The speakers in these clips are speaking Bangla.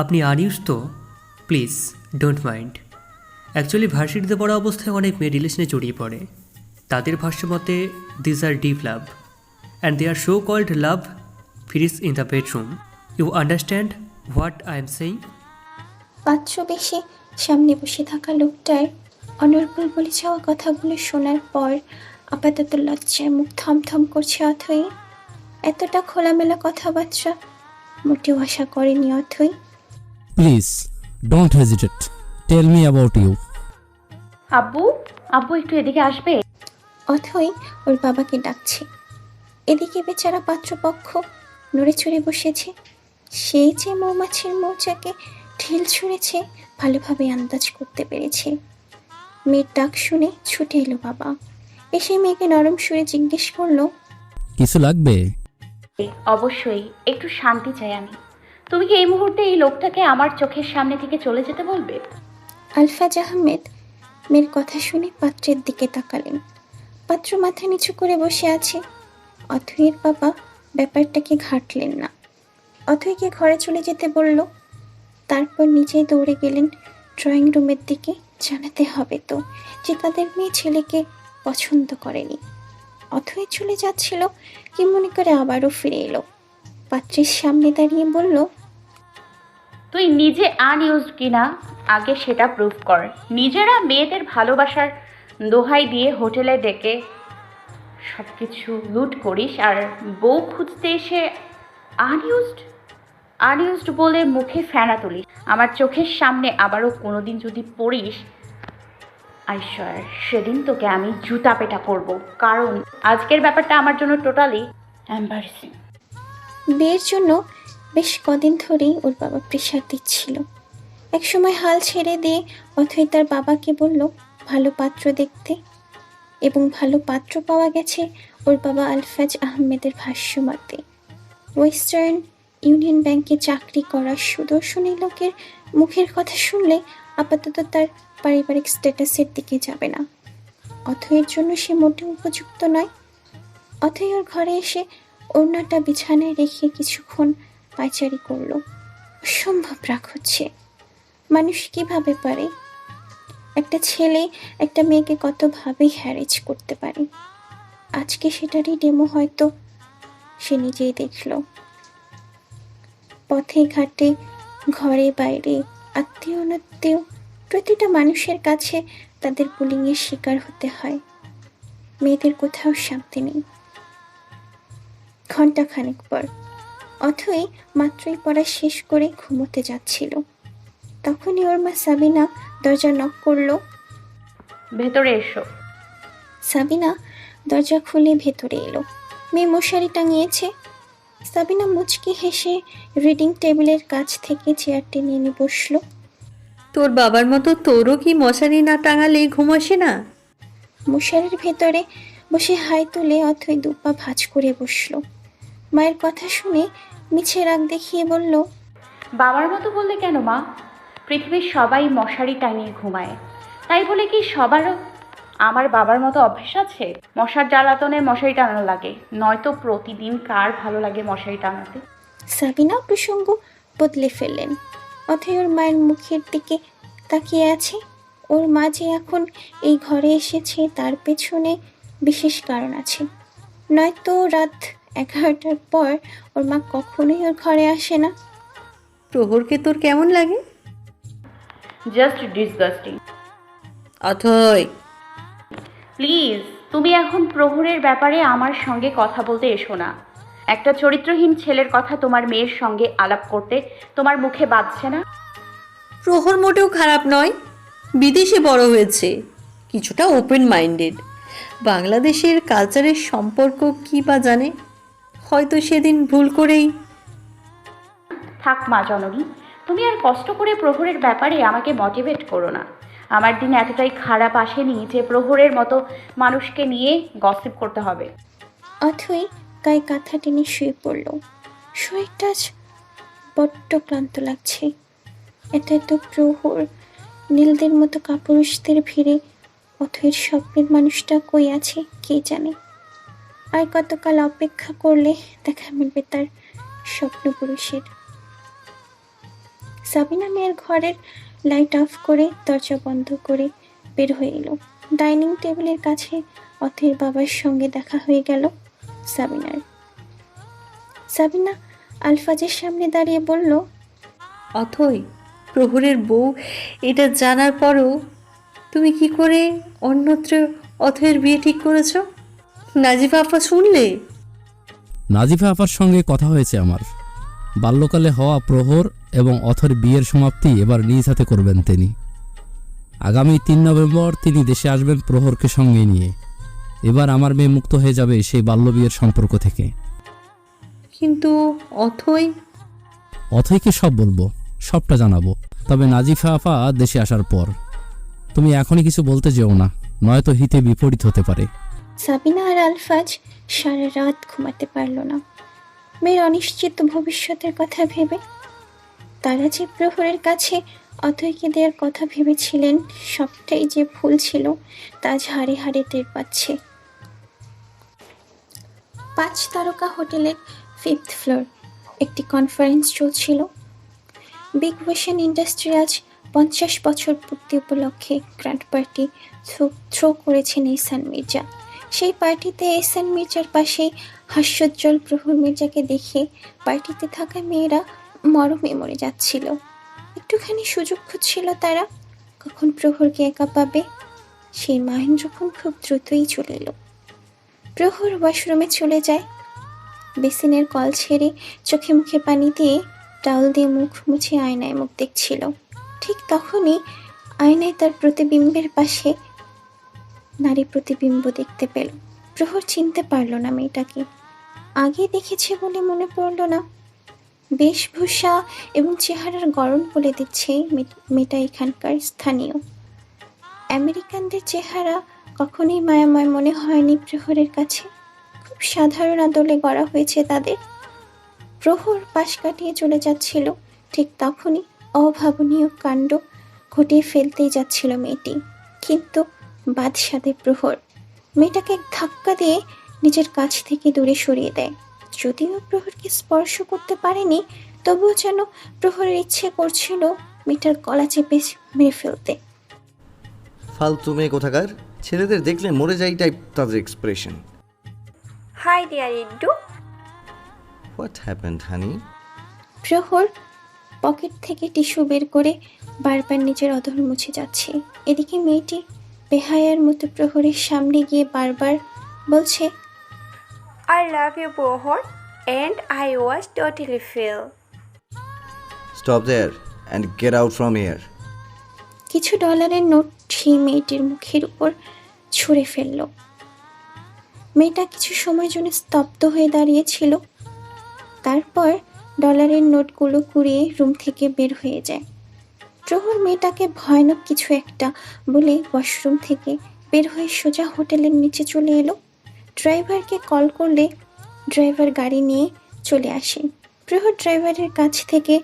আপনি আনইউজ তো, প্লিজ ডোন্ট মাইন্ড। অ্যাকচুয়ালি ভার্সিটিতে পড়া অবস্থায় অনেক মেয়ে রিলেশনে জড়িয়ে পড়ে। তাদের ভাষ্য মতে this are deep love and they are so called love fairies in the bedroom. You understand what I am saying? পাত্র বেশি সামনে বসে থাকা লোকটার অনর্গল বলে যাওয়া কথাগুলো শোনার পর আপাতত লজ্জায় মুখ থমথম করছে অথই। এতটা খোলামেলা কথাবার্তা মোটেও আশা করেনি Athoi. Please don't hesitate, tell me about you. আব্বু, আব্বু একটু এদিকে আসবে? অথই ওর বাবাকে ডাকছে। এদিকে বেচারা পাত্রপক্ষ নড়ে চড়ে বসেছে। সেই যে মৌমাছির মৌচাকে ঢিল ছুঁড়েছে ভালোভাবে আন্দাজ করতে পেরেছে। মেয়ের ডাক শুনে ছুটে এলো বাবা। এসে মেয়েকে নরম সুরে জিজ্ঞেস করলো, কিছু লাগবে? অবশ্যই, একটু শান্তি চাই আমি। তুমি কি এই মুহূর্তে এই লোকটাকে আমার চোখের সামনে থেকে চলে যেতে বলবে? আলফাজ আহমেদ মেয়ের কথা শুনে পাত্রের দিকে তাকালেন। পাত্র মাথা নিচু করে বসে আছে। অথইয়ের বাবা ব্যাপারটাকে ঘাটলেন না, অথইকে ঘরে চলে যেতে বলল। তারপর নিজেই দৌড়ে গেলেন ড্রয়িং রুমের দিকে। জানাতে হবে তো যে তাদের মেয়ে ছেলেকে পছন্দ করেনি। অথই চলে যাচ্ছিল কি মনে করে আবারও ফিরে এলো। পাত্রের সামনে দাঁড়িয়ে বলল, তুই নিজে আনইউজড কিনা আগে সেটা প্রুফ কর। নিজেরা মেয়েদের ভালোবাসার দোহাই দিয়ে হোটেলে ডেকে সব কিছু লুট করিস, আর বউ খুঁজতে এসে আনইউজড আনইউজড বলে মুখে ফেনা তুলিস। আমার চোখের সামনে আবারও কোনোদিন যদি পড়িস, আইশ্বর সেদিন তোকে আমি জুতা পেটা করব। কারণ আজকের ব্যাপারটা আমার জন্য টোটালি এম্বারেসিং। বিয়ের জন্য বেশ কদিন ধরেই ওর বাবা প্রেশার দিচ্ছিল। একসময় হাল ছেড়ে দিয়ে অথই তার বাবাকে বলল ভালো পাত্র দেখতে, এবং ভালো পাত্র পাওয়া গেছে ওর বাবা আলফাজ আহমেদের ভাষ্য মতে। ওয়েস্টার্ন ইউনিয়ন ব্যাংকে চাকরি করা সুদর্শনী লোকের মুখের কথা শুনলে আপাতত তার পারিবারিক স্ট্যাটাসের দিকে যাবে না। অথয়ের জন্য সে মোটেও উপযুক্ত নয়। অথই ওর ঘরে এসে ওড়নাটা বিছানায় রেখে কিছুক্ষণ পায়চারি করলো। অসম্ভব রাগ হচ্ছে। মানুষ কিভাবে পারে? একটা ছেলে একটা মেয়েকে কতভাবেই হ্যারেজ করতে পারে। আজকে সেটারই ডেমো হয়তো সে নিজেই দেখল। পথে ঘাটে ঘরে বাইরে আত্মীয় অনাত্মীয় প্রতিটা মানুষের কাছে তাদের বুলিংয়ের শিকার হতে হয়। মেয়েদের কোথাও শান্তি নেই। ঘণ্টাখানেক পর অথই মাত্রই পড়া শেষ করে ঘুমোতে যাচ্ছিল। তখনই ওর মা সাবিনা দরজা নক করলো। ভেতরে এসো। সাবিনা দরজা খুলে ভেতরে এলো। মেয়ে মশারি টাঙিয়েছে। সাবিনা মুচকি হেসে রিডিং টেবিলের কাছ থেকে চেয়ার টেনে এনে বসলো। তোর বাবার মতো তোরও কি মশারি না টাঙালে ঘুম আসে না? মশারির ভেতরে বসে হাই তুলে অথই দুপা ভাঁজ করে বসলো। মায়ের কথা শুনে মিছে রাগ দেখিয়ে বলল, বাবার মতো বললে কেন মা? পৃথিবীর সবাই মশারি টাঙিয়ে ঘুমায়, তাই বলে কি সবারও আমার বাবার মতো অভ্যেস আছে? মশার জ্বালাতনে মশারি টানানো লাগে, নয়তো প্রতিদিন কার ভালো লাগে মশারি টানাতে? সাবিনা প্রসঙ্গ বদলে ফেললেন। অথই ওর মায়ের মুখের দিকে তাকিয়ে আছে। ওর মা যে এখন এই ঘরে এসেছে তার পেছনে বিশেষ কারণ আছে, নয়তো রাত 11টার পর ওর মা কখনোই ওর ঘরে আসে না। প্রহরকে তোর কেমন লাগে? Just disgusting. অথই, প্লিজ, তুমি এখন প্রহরের ব্যাপারে আমার সঙ্গে কথা বলতে এসো না। একটা চরিত্রহীন ছেলের কথা তোমার মেয়ের সঙ্গে আলাপ করতে তোমার মুখে বাজছে না? প্রহর মোটেও খারাপ নয়, বিদেশে বড় হয়েছে, কিছুটা ওপেন মাইন্ডেড। বাংলাদেশের কালচারের সম্পর্ক কী বা জানে, হয়তো সেদিন ভুল করেই। থাক মা জননী, তুমি আর কষ্ট করে প্রহরের ব্যাপারে আমাকে মোটিভেট করো না। আমার দিন এতটাই খারাপ আসেনি যে প্রহরের মতো মানুষকে নিয়ে গসিপ করতে হবে। অথই গায়ে কাঁথা টেনে শুয়ে পড়ল। শরীরটা আজ বড্ড ক্লান্ত লাগছে। এত এত প্রহর, নীলদের মতো কাপুরুষদের ভিড়ে অথয়ের স্বপ্নের মানুষটা কই আছে কে জানে। আর কতকাল অপেক্ষা করলে দেখা মিলবে তার স্বপ্ন পুরুষের। সাবিনা মেয়ের ঘরের লাইট অফ করে দরজা বন্ধ করে বের হয়ে এলো। ডাইনিং টেবিলের কাছে অথৈর বাবার সঙ্গে দেখা হয়ে গেল সাবিনার। সাবিনা আলফাজের সামনে দাঁড়িয়ে বলল, অথই, প্রহরের বউ এটা জানার পরও তুমি কি করে অন্যত্র অথয়ের বিয়ে ঠিক করেছো? নাজিফা আপা শুনলে? নাজিফা আপার সঙ্গে কথা হয়েছে আমার। বাল্যকালে হওয়া প্রহর এবং অথর বিয়ের সমাপ্তি এবার নিজ হাতে করবেন তিনি। আগামী 3 নভেম্বর তিনি দেশে আসবেন প্রহরকে সঙ্গে নিয়ে। এবার আমার মেয়ে মুক্ত হয়ে যাবে সেই বাল্যবিয়ের সম্পর্ক থেকে। কিন্তু অথই? অথৈকে সব বলবো, সবটা জানাবো, তবে নাজিফা আপা দেশে আসার পর। তুমি এখনই কিছু বলতে যেও না, নয়তো হিতে বিপরীত হতে পারে। সাবিনা আর আলফাজ সারা রাত ঘুমাতে পারল না মেয়ের অনিশ্চিত ভবিষ্যতের কথা ভেবে। তারা যে প্রহরের কাছে অথৈকে দেওয়ার কথা ভেবেছিলেন সবটাই যে ভুল ছিল তা হাড়ে হাড়ে টের পাচ্ছে। 5 তারকা হোটেলের 5th ফ্লোর একটি কনফারেন্স চলছিল। বিগ ওশেন ইন্ডাস্ট্রি আজ 50 বছর পূর্তি উপলক্ষে গ্র্যান্ড পার্টি থ্রো করেছেন এহসান মির্জা। সেই পার্টিতে এহসান মির্জার পাশেই হাস্যোজ্জ্বল প্রহর মির্জাকে দেখে পার্টিতে থাকা মেয়েরা মরমে মরে যাচ্ছিল। একটুখানি সুযোগ খুঁজছিল তারা, কখন প্রহরকে একা পাবে। সেই মহেন্দ্রক্ষণ খুব দ্রুতই চলে এলো। প্রহর ওয়াশরুমে চলে যায়। বেসিনের কল ছেড়ে চোখে মুখে পানি দিয়ে টাওয়াল দিয়ে মুখ মুছে আয়নায় মুখ দেখছিল। ঠিক তখনই আয়নায় তার প্রতিবিম্বের পাশে নারী প্রতিবিম্ব দেখতে পেল। প্রহর চিনতে পারল না মেয়েটাকে, আগে দেখেছে বলে মনে পড়ল না। বেশভূষা এবং চেহারার গড়ন বলে দিচ্ছে মেয়েটা এখানকার স্থানীয়। আমেরিকানদের চেহারা কখনোই মায়াময় মনে হয়নি প্রহরের কাছে, খুব সাধারণ আদলে গড়া হয়েছে তাদের। প্রহর পাশ কাটিয়ে চলে যাচ্ছিল, ঠিক তখনই অভাবনীয় কাণ্ড ঘটিয়ে ফেলতেই যাচ্ছিল মেয়েটি। কিন্তু বাদশাদে প্রহর মেয়েটাকে এক ধাক্কা দিয়ে নিজের কাছ থেকে দূরে সরিয়ে দেয়। যদিও প্রহরকে স্পর্শ করতে পারেনি, তবুও যেন প্রহরের ইচ্ছে করছিল মেয়েটার গলা চেপে মেরে ফেলতে। ফালতু মেয়ে কোথাকার, ছেলেদের দেখলে মরে যাই টাইপ তাদের expression. Hi there, Iddu. What happened honey? Prohor pocket থেকে টিস্যু বের করে বারবার নিজের অধর মুছে যাচ্ছে। এদিকে মেয়েটি বেহায়ার মতো প্রহরের সামনে গিয়ে বারবার বলছে, I love you, Bohor, and I was totally feel. Stop there and get out from here. কিছু ডলারের নোট সেই মেয়েটির মুখের উপর ছুঁড়ে ফেলল। মেয়েটা কিছু সময় জন্য স্তব্ধ হয়ে দাঁড়িয়েছিল, তারপর ডলারের নোটগুলো কুড়িয়ে রুম থেকে বের হয়ে যায়। প্রহর মেয়েটাকে ভয়ানক কিছু একটা বলে ওয়াশরুম থেকে বের হয়ে সোজা হোটেলের নিচে চলে এলো। ড্রাইভারকে কল করলে ড্রাইভার গাড়ি নিয়ে চলে আসে। প্রহর ড্রাইভারের কাছ থেকে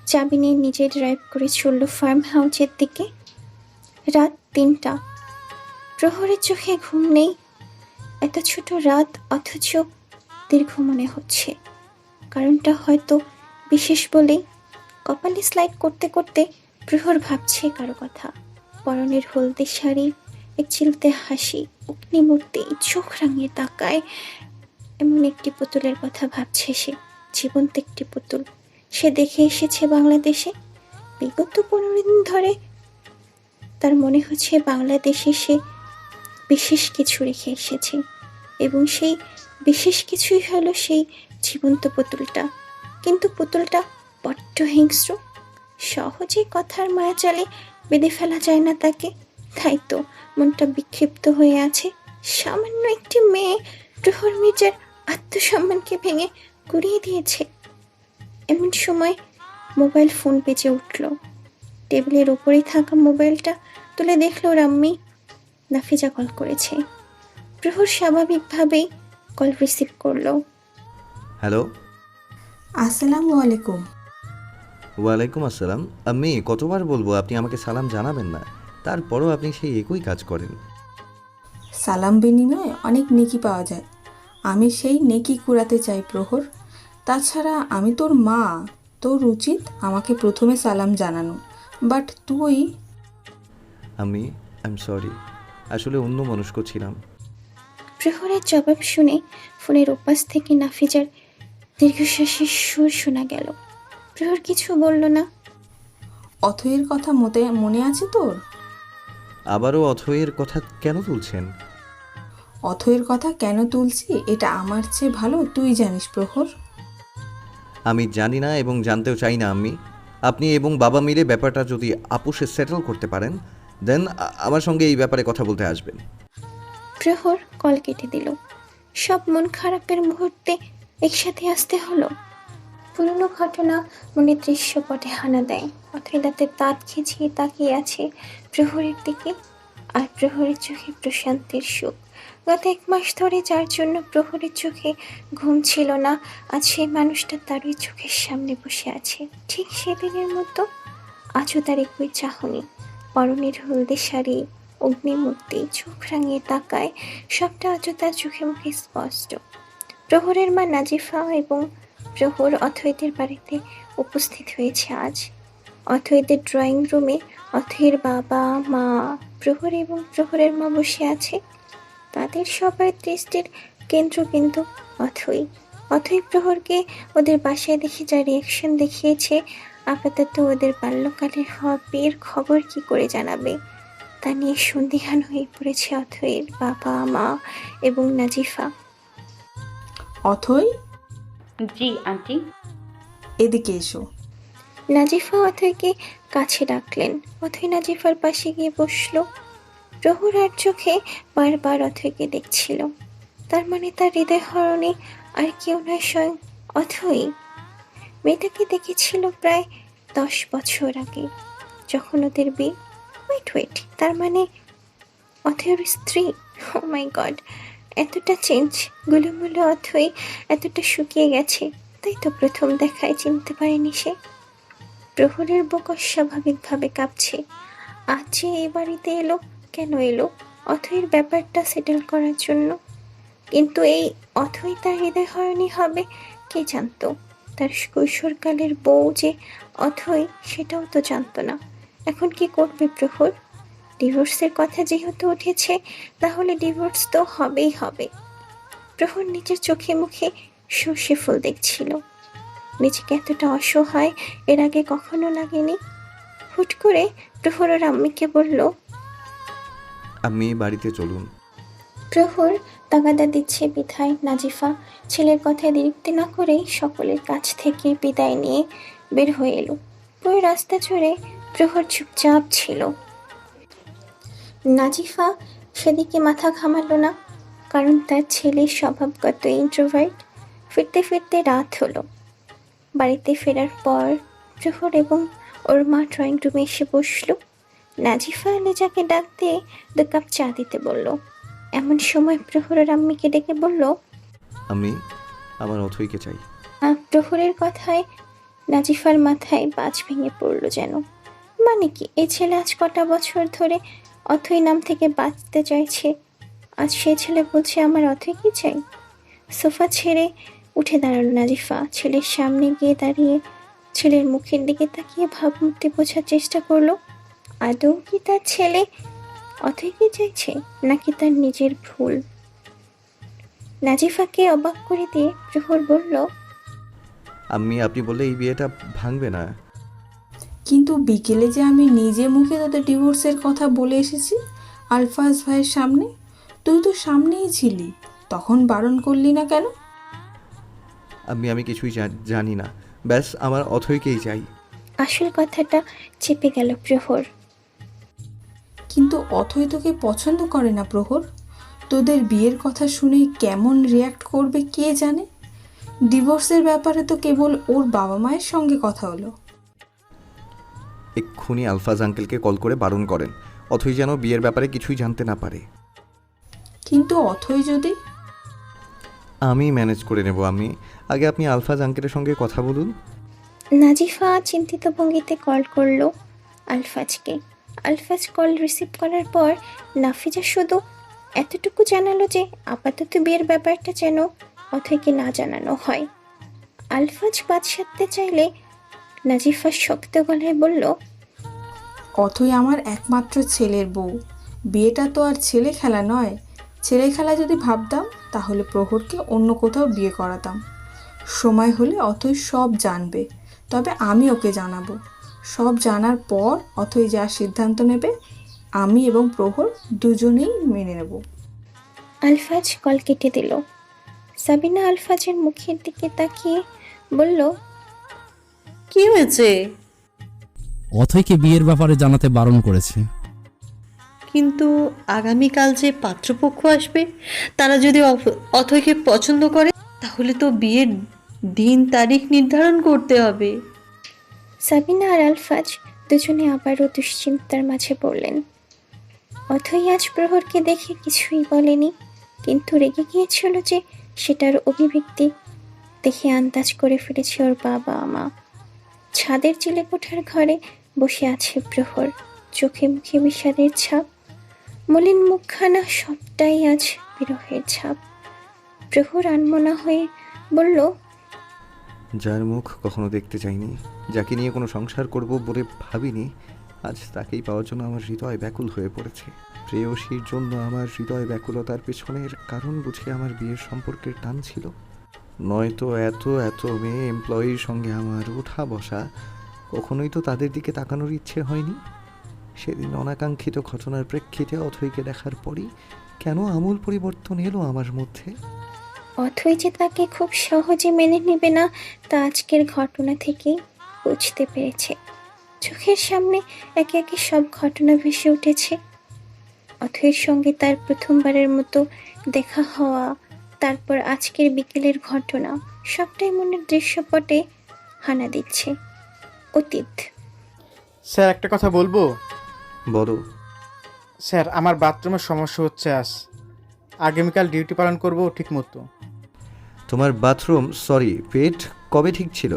চাবি নিয়ে নিজে ড্রাইভ করে চলল ফার্ম হাউসের দিকে। রাত 3টা। প্রহরের চোখে ঘুম নেই। এত ছোট রাত অথচ দীর্ঘ মনে হচ্ছে। কারণটা হয়তো বিশেষ বলেই কপালে স্লাইড করতে করতে প্রহর ভাবছে কারো কথা। পরনের হলদে শাড়ি, এক চিলতে হাসি, অগ্নিমূর্তি চোখ রাঙিয়ে তাকায় এমন একটি পুতুলের কথা ভাবছে সে। জীবন্ত একটি পুতুল সে দেখে এসেছে বাংলাদেশে। বিগত 15 দিন ধরে তার মনে হচ্ছে বাংলাদেশে সে বিশেষ কিছু রেখে এসেছে, এবং সেই বিশেষ কিছুই হলো সেই জীবন্ত পুতুলটা। কিন্তু পুতুলটা বড্ড হিংস্র, সহজেই কথার মায়াজালে বেঁধে ফেলা যায় না তাকে। তাই তো মনটা বিক্ষিপ্ত হয়ে আছে। সামান্য একটি মেয়ে প্রহর মির্জার আত্মসম্মানকে ভেঙে গুঁড়িয়ে দিয়েছে। এমন সময় মোবাইল ফোন বেজে উঠল। টেবিলের ওপরেই থাকা মোবাইলটা তুলে দেখল রাম্মি নাফিজা কল করেছে। প্রহর স্বাভাবিকভাবেই কল রিসিভ করলো। হ্যালো। আসসালামু আলাইকুম। ওয়ালাইকুম আসসালাম। আমি কতবার বলবো আপনি আমাকে সালাম জানাবেন না, তারপরও আপনি সেই একই কাজ করেন। সালাম বিনিময়ে অনেক নেকি পাওয়া যায়, আমি সেই নেকি কুড়াতে চাই প্রহর। তাছাড়া আমি তোর মা, তোর উচিত আমাকে প্রথমে সালাম জানানো, বাট তুই। আমি আই এম সরি, আসলে অন্য মনস্ক ছিলাম। প্রহরের জবাব শুনে ফোনের ওপাশ থেকে নাফিজার দীর্ঘশ্বাসের সুর শোনা গেল। প্রহর কিছু বলল না। অথয়ের কথা মনে আছে তোর? আবারও অথয়ের কথা কেন তুলছেন? অথয়ের কথা কেন তুলছি এটা আমার চেয়ে ভালো তুই জানিস প্রহর। আমি জানি না এবং জানতেও চাই না আম্মি। আপনি এবং বাবা মিলে ব্যাপারটা যদি আপোষে সেটেল করতে পারেন, দেন আমার সঙ্গে এই ব্যাপারে কথা বলতে আসবেন। প্রহর কল কেটে দিল। সব মন খারাপের মুহূর্তে একসাথে আসতে হলো। পুরনো ঘটনা মনে দৃশ্যপটে হানা দেয়। অথই দাঁতে দাঁত খিঁচিয়ে তাকিয়ে আছে প্রহরের দিকে, আর প্রহরের চোখে প্রশান্তির সুখ। গত 1 মাস ধরে যার জন্য প্রহরের চোখে ঘুম ছিল না, আজ সেই মানুষটা তারই চোখের সামনে বসে আছে, ঠিক সেদিনের মতো। আজও তার একই চাহনি, পরনের হলদে শাড়ি, অগ্নিমূর্তি, চোখ রাঙিয়ে তাকায়, সবটা আজও তার চোখে মুখে স্পষ্ট। প্রহরের মা নাজিফা এবং প্রহর অথৈদের বাড়িতে উপস্থিত হয়েছে আজ। অথৈদের ড্রয়িং রুমে অথৈর বাবা, মা, প্রহর এবং প্রহরের মা বসে আছে। তাদের সবার দৃষ্টির কেন্দ্র কিন্তু অথৈ। অথৈ প্রহরকে ওদের বাসায় দেখে যা রিয়াকশন দেখিয়েছে, আপাতত ওদের বাল্যকালের হওয়া বিয়ের খবর কি করে জানাবে তা নিয়ে সন্দিহান হয়ে পড়েছে অথৈর বাবা, মা এবং নাজিফা। অথই, জি আন্টি। এদিকে এসো। নাজিফা অথৈকে কাছে ডাকলেন। অথৈ নাজিফার পাশে গিয়ে বসলো। প্রহর আর চোখে বারবার অথৈকে দেখছিল। তার মানে তার হৃদয় হরণে আর কেউ নয়, স্বয়ং অথৈ। মেয়েটাকে দেখেছিল প্রায় 10 বছর আগে, যখন ওদের বিয়ে। ওয়েট, তার মানে অথৈর স্ত্রী। ও মাই গড, এতটা চেঞ্জ! গুলোমুলো অথৈ এতটা শুকিয়ে গেছে, তাই তো প্রথম দেখায় চিনতে পারেনি সে। প্রহরের বুক অস্বাভাবিকভাবে কাঁপছে। আজ যে এই বাড়িতে এলো, কেন এলো? অথৈর ব্যাপারটা সেটেল করার জন্য। কিন্তু এই অথৈ তার হৃদয় হরণী হবে কে জানতো? তার কৈশোরকালের বউ যে অথৈ, সেটাও তো জানতো না। এখন কি করবে প্রহর? ডিভোর্সের কথা যেহেতু উঠেছে, তাহলে ডিভোর্স তো হবেই হবে। প্রহর নিজের চোখে মুখে সর্ষে ফুল দেখছিল। নিজেকে এতটা অসহায় এর আগে কখনো লাগেনি। হুট করে প্রহর ওর আম্মিকে বলল, আম্মি বাড়িতে চলুন। প্রহর তাগাদা দিচ্ছে বিধায় নাজিফা ছেলের কথায় দ্বিরুক্তি না করেই সকলের কাছ থেকে বিদায় নিয়ে বের হয়ে এলো। পুরো রাস্তা জুড়ে প্রহর চুপচাপ ছিল। নাজিফা সেদিকে মাথা ঘামালো না, কারণ তার ছেলে স্বভাবগত ইন্ট্রোভার্ট। ফিরতে ফিরতে রাত হলো। বাড়িতে ফেরার পর প্রহর এবং ওর মা ড্রয়িং রুমে এসে বসলো। নাজিফা লেজাকে ডাক দিয়ে 2 কাপ চা দিতে বলল। এমন সময় প্রহরের আম্মিকে ডেকে বলল, আমি আমার অথৈকে চাই। প্রহরের কথায় নাজিফার মাথায় বাজ ভেঙে পড়ল যেন। মানে কি, এই ছেলে আজ কটা বছর ধরে অথৈ নাম থেকে বাঁচতে চাইছে, আজ সে ছেলে বলছে আমার অথৈকে চাই? সোফা ছেড়ে উঠে দাঁড়ালো নাজিফা। ছেলের সামনে গিয়ে দাঁড়িয়ে ছেলের মুখের দিকে তাকিয়ে ভাবমূর্তি বোঝার চেষ্টা করলো। আদৌ কি তার ছেলে অথৈকে চাইছে, নাকি তার নিজের ভুল? নাজিফাকে অবাক করে দিয়ে প্রহর বলল, আম্মি আপনি বললে এই বিয়েটা ভাঙবে না। কিন্তু বিকেলে যে আমি নিজে মুখে তোদের ডিভোর্সের কথা বলে এসেছি আলফাজ ভাইয়ের সামনে, তুই তো সামনেই ছিলি, তখন বারণ করলি না কেন? আমি কিছুই জানি না, ব্যাস আমার অথৈকেই চাই। আসল কথাটা চেপে গেল প্রহর। কিন্তু অথৈ তোকে পছন্দ করে না প্রহর। তোদের বিয়ের কথা শুনে কেমন রিয়াক্ট করবে কে জানে। ডিভোর্সের ব্যাপারে তো কেবল ওর বাবা মায়ের সঙ্গে কথা হলো। এক্ষুনি আলফাজ আঙ্কেলকে কল করে বারণ করেন, অথৈ যেন বিয়ের ব্যাপারে কিছুই জানতে না পারে। কিন্তু অথৈ যদি? আমি ম্যানেজ করে নেব আম্মি, আগে আপনি আলফাজ আঙ্কেলের সঙ্গে কথা বলুন। নাজিফা চিন্তিত ভঙ্গিতে কল করলো আলফাজকে। আলফাজ কল রিসিভ করার পর নাফিজা শুধু এতটুকু জানালো যে আপাতত বিয়ের ব্যাপারটা যেন অথৈকে না জানানো হয়। আলফাজ বাদ সাধতে চাইলে নাজিফা শক্ত গলায় বলল, অথই আমার একমাত্র ছেলের বউ। বিয়েটা তো আর ছেলে খেলা নয়। ছেলে খেলা যদি ভাবতাম তাহলে প্রহরকে অন্য কোথাও বিয়ে করাতাম। সময় হলে অথই সব জানবে, তবে আমি ওকে জানাবো। সব জানার পর অথই যা সিদ্ধান্ত নেবে আমি এবং প্রহর দুজনেই মেনে নেব। আলফাজ কল কেটে দিল। সাবিনা আলফাজের মুখের দিকে তাকিয়ে বলল, কি হয়েছে? অথইকে বিয়ের ব্যাপারে জানাতে বারণ করেছে। কিন্তু আগামীকাল যে পাত্রপক্ষ আসবে, তারা যদি অথইকে পছন্দ করে তাহলে তো বিয়ের দিন তারিখ নির্ধারণ করতে হবে। সাবিনা আর আলফাজ দুজনে আবারও দুশ্চিন্তার মাঝে পড়লেন। অথই আজ প্রহরকে দেখে কিছুই বলেনি, কিন্তু রেগে গিয়েছিল যে সেটার অভিব্যক্তি দেখে আন্দাজ করে ফেলেছে ওর বাবা মা। ছাদের চিলেকোঠার ঘরে বসে আছে প্রহর, চোখে মুখে বিষাদের ছাপ, মলিন মুখখানা সবটাই আজ বিরহের ছাপ। প্রহর আনমনা হয়ে বলল, যার মুখ কখনো দেখতে চাইনি, যাকে নিয়ে কোনো সংসার করব বলে ভাবিনি, আজ তাকেই পাওয়ার জন্য আমার হৃদয় ব্যাকুল হয়ে পড়েছে। প্রেয়সীর জন্য আমার হৃদয় ব্যাকুলতার পেছনের কারণ বুঝে আমার বিয়ের সম্পর্কের টান ছিল, নয়তো এত এত মেয়ে এমপ্লয়ির সঙ্গে আমার ওঠা বসা কখনোই তো তাদের দিকে তাকানোর ইচ্ছে হয়নি। সেদিন অনাকাঙ্ক্ষিত ঘটনার প্রেক্ষিতে অথইকে দেখার পরই কেন আমূল পরিবর্তন এলো আমার মধ্যে। অথই যে তাকে খুব সহজে মেনে নেবে না তা আজকের ঘটনা থেকেই বুঝতে পেরেছে। চোখের সামনে একে একে সব ঘটনা ভেসে উঠেছে। অথইয়ের সঙ্গে তার প্রথমবারের মতো দেখা হওয়া, তারপর আজকের বিকেলের ঘটনা, সবটাই মনের দৃশ্যপটে হানা দিচ্ছে। অতীত। স্যার একটা কথা বলবো? বলো। স্যার আমার বাথরুমের সমস্যা হচ্ছে, আগামীকাল ডিউটি পালন করব ঠিক মতো। তোমার বাথরুম পেট কবে ঠিক ছিল?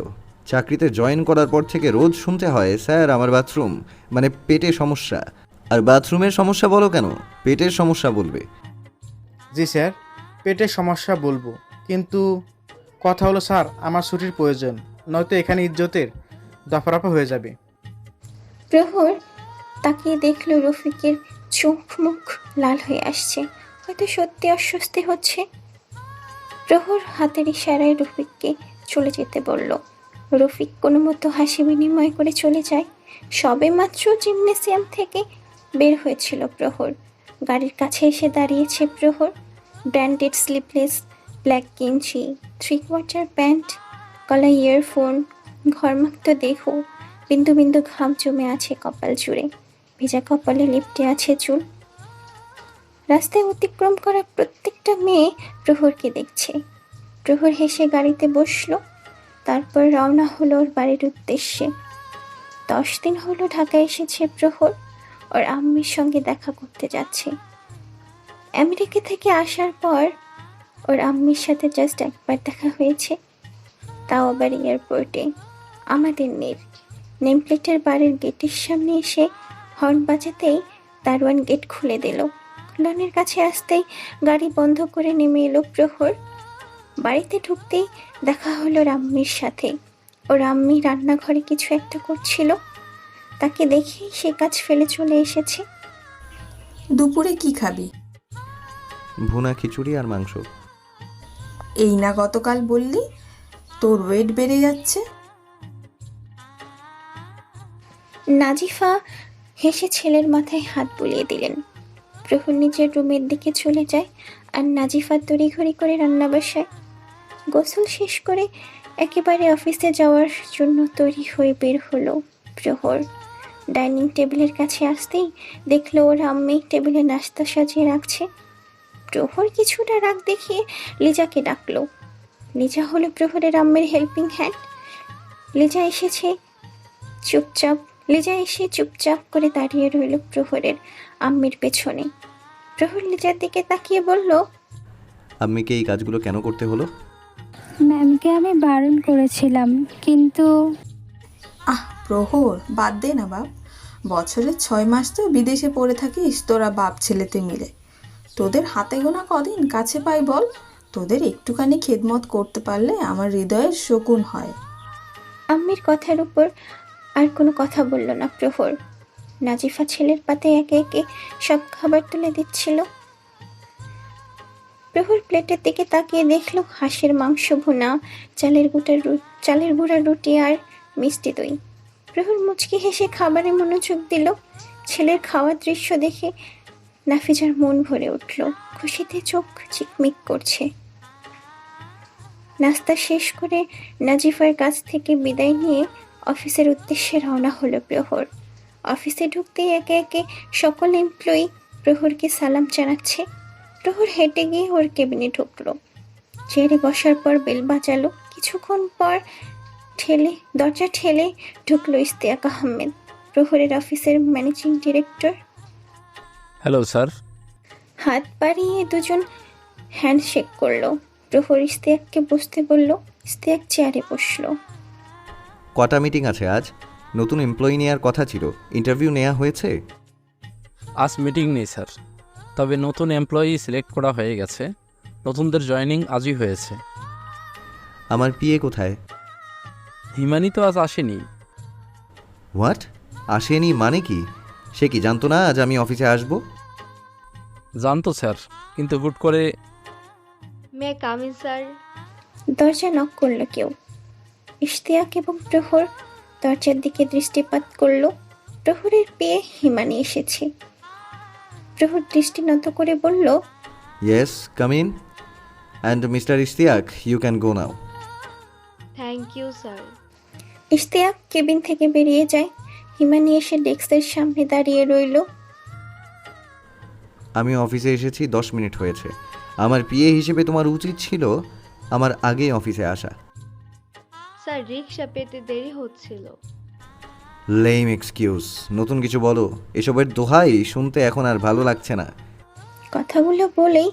চাকরিতে জয়েন করার পর থেকে রোজ শুনতে হয়, স্যার আমার বাথরুম মানে পেটে সমস্যা। আর বাথরুমের সমস্যা বলো কেন, পেটের সমস্যা বলবে। জি স্যার, পেটের সমস্যা বলবো, কিন্তু কথা হলো স্যার আমার ছুটির প্রয়োজন, নয়তো এখানে ইজ্জতের দফারফা হয়ে যাবে। প্রহর তাকিয়ে দেখলো রফিকের চোখ মুখ লাল হয়ে আসছে, হয়তো সত্যি অস্বস্তি হচ্ছে। প্রহর হাতের ইশারায় রফিককে চলে যেতে বলল। রফিক কোনো মতো হাসি বিনিময় করে চলে যায়। সবে মাত্র জিমনেসিয়াম থেকে বের হয়েছিল প্রহর। গাড়ির কাছে এসে দাঁড়িয়েছে প্রহর। ব্র্যান্ডেড স্লিপলেস ব্ল্যাক গেঞ্জি, 3/4 প্যান্ট, গলায় ইয়ারফোন, ঘরমাক্ত দেহ, বিন্দু বিন্দু ঘাম জমে আছে কপাল জুড়ে, ভেজা কপালে লিপটে আছে চুল। রাস্তায় অতিক্রম করা প্রত্যেকটা মেয়ে প্রহরকে দেখছে। প্রহর হেসে গাড়িতে বসলো, তারপর রওনা হলো ওর বাড়ির উদ্দেশ্যে। 10 দিন হলো ঢাকায় এসেছে প্রহর, ওর আম্মির সঙ্গে দেখা করতে যাচ্ছে। আমেরিকা থেকে আসার পর ওর আম্মির সাথে জাস্ট একবার দেখা হয়েছে, তাও আবার এয়ারপোর্টে। আমাদের নেমপ্লেটের বাড়ির গেটের সামনে এসে হর্ন বাজাতেই দারোয়ান গেট খুলে দিল। খুলানের কাছে আসতেই গাড়ি বন্ধ করে নেমে এলো প্রহর। বাড়িতে ঢুকতেই দেখা হলো রাম্মির সাথে। ওর আম্মি রান্নাঘরে কিছু একটা করছিল, তাকে দেখেই সে কাজ ফেলে চলে এসেছে। দুপুরে কি খাবি? ভুনা খিচুড়ি আর মাংস। এই না গতকাল বললি তোর ওয়েট বেড়ে যাচ্ছে। নাজিফা হেসে ছেলের মাথায় হাত বুলিয়ে দিলেন। প্রহর নিজের রুমের দিকে চলে যায় আর নাজিফা তড়িঘড়ি করে রান্না বসায়। গোসল শেষ করে একেবারে অফিসে যাওয়ার জন্য তৈরি হয়ে বের হলো প্রহর। ডাইনিং টেবিলের কাছে আসতেই দেখলো ওর আম্মি টেবিলে নাস্তা সাজিয়ে রাখছে। প্রহর কিছুটা রাগ দেখিয়ে লিজাকে ডাকলো। লিজা হলো প্রহরের আম্মের হেল্পিং হ্যান্ড। লিজা এসে চুপচাপ করে দাঁড়িয়ে রইল প্রহরের আম্মির পেছনে। প্রহর লিজার দিকে তাকিয়ে বলল, আম্মিকে এই কাজগুলো কেন করতে হলো? ম্যামকে আমি বারণ করেছিলাম, কিন্তু প্রহর বাদ দে না বাপ। বছরে 6 মাস তো বিদেশে পড়ে থাকিস তোরা বাপ ছেলেতে মিলে। তোদের হাতে গোনা কদিন কাছে পাই বল? তোদের একটুখানি খেদমত করতে পারলে আমার হৃদয়ের শকুন হয়। আম্মির কথার উপর আর কোনো কথা বলল না প্রহর। নাজিফা ছেলের পাতে একে একে সব খাবার তুলে দিচ্ছিল। প্রহর প্লেটের দিকে তাকিয়ে দেখল হাঁসের মাংস ভুনা, চালের গুঁড়ার রুটি আর মিষ্টি দই। প্রহর মুচকি হেসে খাবারে মনোযোগ দিল। ছেলের খাওয়ার দৃশ্য দেখে নাফিজার মন ভরে উঠল, খুশিতে চোখ চিকমিক করছে। নাস্তা শেষ করে নাজিফার কাছ থেকে বিদায় নিয়ে অফিসের উদ্দেশ্যে রওনা হলো প্রহর। অফিসে ঢুকতেই একে একে সকল এমপ্লয়ি প্রহরকে সালাম জানাচ্ছে। প্রহর হেঁটে গিয়ে ওর কেবিনে ঢুকলো। চেয়ারে বসার পর বেল বাজালো। কিছুক্ষণ পর দরজা ঠেলে ঢুকলো ইশতিয়াক আহমেদ, প্রহরের অফিসের ম্যানেজিং ডিরেক্টর। Hello sir. হাত বাড়িয়ে দুজন হ্যান্ডশেক করলো। প্রহর ইশতিয়াককে বসতে বলল। ইশতিয়াক চেয়ারে বসলো। কটা মিটিং আছে আজ? নতুন এমপ্লয়ি নেওয়ার কথা ছিল, ইন্টারভিউ নেওয়া হয়েছে? আজ মিটিং নেই স্যার, তবে নতুন এমপ্লয়ি সিলেক্ট করা হয়ে গেছে। নতুনদের জয়েনিং আজই হয়েছে। আমার পিএ কোথায়? হিমানি তো আজ আসেনি। হোয়াট? আসেনি মানে কি? সে কি জানতো না আজ আমি অফিসে আসব? জানতো স্যার, কিন্তু হুট করে। মে কামিন স্যার? দরজা নক করলো কেউ। ইশতিয়াক এবং প্রহর দরজার দিকে দৃষ্টিপাত করলো। প্রহরের পেয়ে হিমানি এসেছে। প্রহর দৃষ্টি নত করে বলল, yes, come in. And mister Ishtiaq, you can go now. Thank you sir. Ishtiaq cabin থেকে বেরিয়ে যায়। হিমানি এসে ডেস্কের সামনে দাঁড়িয়ে রইল। আমি অফিসে এসেছি 10 মিনিট হয়েছে। আমার পিএ হিসেবে তোমার উচিত ছিল আমার আগেই অফিসে আসা। স্যার রিক্সা পেতে দেরি হচ্ছিল। Lame excuse. নতুন কিছু বলো, এসবের দোহাই শুনতে এখন আর ভালো লাগছে না। কথাগুলো বলেই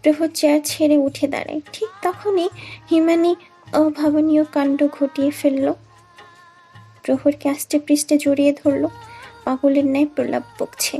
প্রহর চেয়ার ছেড়ে উঠে দাঁড়ায়। ঠিক তখনই হিমানি অভাবনীয় কাণ্ড ঘটিয়ে ফেলল। প্রহরকে আষ্টে পৃষ্ঠে জড়িয়ে ধরল, পাগলের ন্যায় প্রলাপ বকছে।